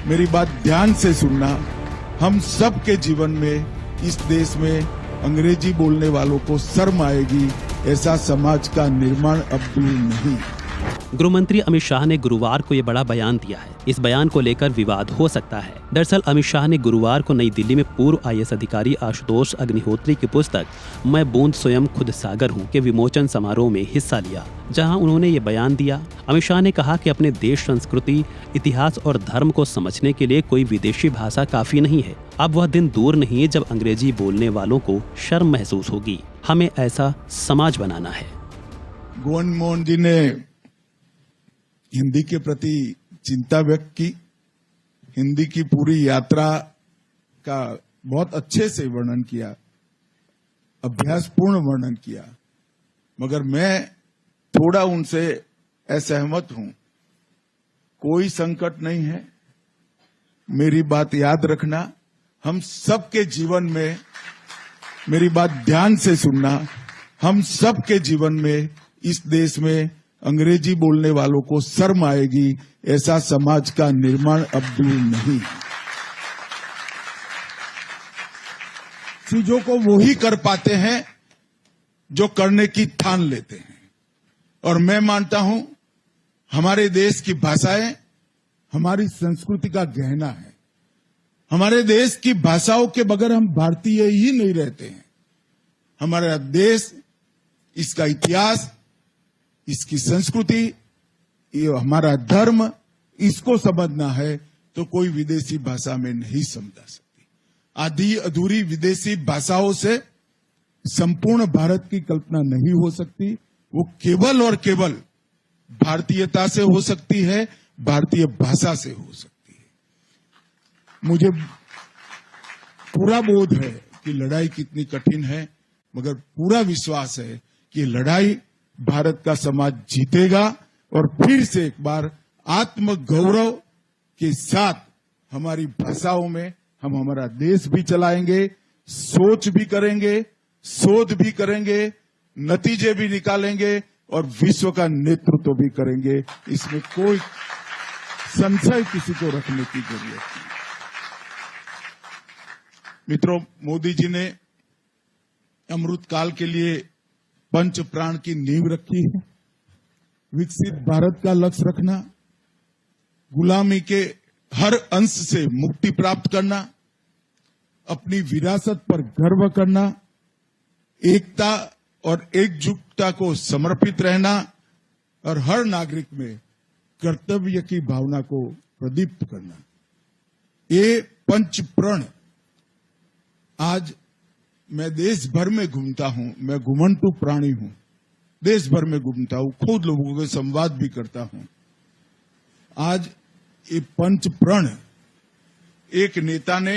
मेरी बात ध्यान से सुनना। हम सब के जीवन में इस देश में अंग्रेजी बोलने वालों को शर्म आएगी, ऐसा समाज का निर्माण अब दूर नहीं। गृहमंत्री अमित शाह ने गुरुवार को ये बड़ा बयान दिया है। इस बयान को लेकर विवाद हो सकता है। दरअसल अमित शाह ने गुरुवार को नई दिल्ली में पूर्व IAS अधिकारी आशुतोष अग्निहोत्री की पुस्तक मैं बूंद स्वयं खुद सागर हूँ के विमोचन समारोह में हिस्सा लिया, जहां उन्होंने ये बयान दिया। अमित शाह ने कहा कि अपने देश, संस्कृति, इतिहास और धर्म को समझने के लिए कोई विदेशी भाषा काफी नहीं है। अब वह दिन दूर नहीं है जब अंग्रेजी बोलने वालों को शर्म महसूस होगी। हमें ऐसा समाज बनाना है। गोविंद मोहन जी ने हिंदी के प्रति चिंता व्यक्त की, हिंदी की पूरी यात्रा का बहुत अच्छे से वर्णन किया, अभ्यासपूर्ण वर्णन किया, मगर मैं थोड़ा उनसे असहमत हूं। कोई संकट नहीं है, मेरी बात याद रखना। हम सबके जीवन में, मेरी बात ध्यान से सुनना, हम सबके जीवन में इस देश में अंग्रेजी बोलने वालों को शर्म आएगी, ऐसा समाज का निर्माण अब दूर नहीं। चीजों को वो ही कर पाते हैं जो करने की ठान लेते हैं, और मैं मानता हूं हमारे देश की भाषाएं हमारी संस्कृति का गहना है। हमारे देश की भाषाओं के बगैर हम भारतीय ही नहीं रहते हैं। हमारा देश, इसका इतिहास, इसकी संस्कृति, ये हमारा धर्म, इसको समझना है तो कोई विदेशी भाषा में नहीं समझा सकती। आधी अधूरी विदेशी भाषाओं से संपूर्ण भारत की कल्पना नहीं हो सकती। वो केवल और केवल भारतीयता से हो सकती है, भारतीय भाषा से हो सकती है। मुझे पूरा बोध है कि लड़ाई कितनी कठिन है, मगर पूरा विश्वास है कि लड़ाई भारत का समाज जीतेगा, और फिर से एक बार आत्मगौरव के साथ हमारी भाषाओं में हम हमारा देश भी चलाएंगे, सोच भी करेंगे, शोध भी करेंगे, नतीजे भी निकालेंगे और विश्व का नेतृत्व भी करेंगे। इसमें कोई संशय किसी को रखने की जरूरत नहीं। मित्रों, मोदी जी ने अमृतकाल के लिए पंच प्राण की नींव रखी है। विकसित भारत का लक्ष्य रखना, गुलामी के हर अंश से मुक्ति प्राप्त करना, अपनी विरासत पर गर्व करना, एकता और एकजुटता को समर्पित रहना, और हर नागरिक में कर्तव्य की भावना को प्रदीप्त करना, ये पंच प्रण आज मैं देश भर में घूमता हूं। मैं घुमंतु प्राणी हूं, देश भर में घूमता हूं, खुद लोगों के संवाद भी करता हूं। आज ये पंच प्रण एक नेता ने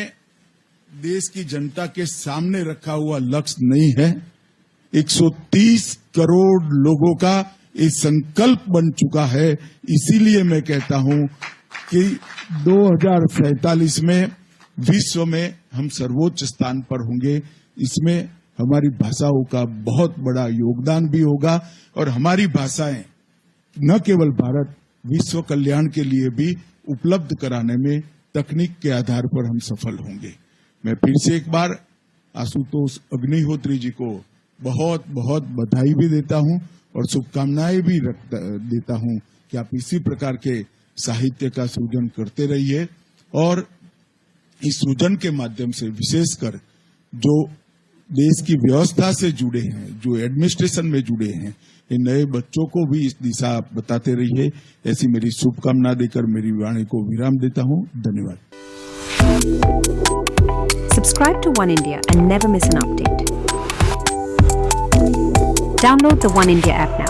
देश की जनता के सामने रखा हुआ लक्ष्य नहीं है, 130 करोड़ लोगों का ये संकल्प बन चुका है। इसीलिए मैं कहता हूं कि 2047 में विश्व में हम सर्वोच्च स्थान पर होंगे। इसमें हमारी भाषाओं का बहुत बड़ा योगदान भी होगा, और हमारी भाषाएं न केवल भारत, विश्व कल्याण के लिए भी उपलब्ध कराने में तकनीक के आधार पर हम सफल होंगे। मैं फिर से एक बार आशुतोष अग्निहोत्री जी को बहुत बहुत बधाई भी देता हूं और शुभकामनाएं भी देता हूं कि आप इसी प्रकार के साहित्य का सृजन करते रहिए, और इस सृजन के माध्यम से विशेषकर जो देश की व्यवस्था से जुड़े हैं, जो एडमिनिस्ट्रेशन में जुड़े हैं, इन नए बच्चों को भी इस दिशा बताते रहिए। ऐसी मेरी शुभकामना देकर मेरी वाणी को विराम देता हूं। धन्यवाद। Subscribe to One India and never miss an update. Download the One India app now.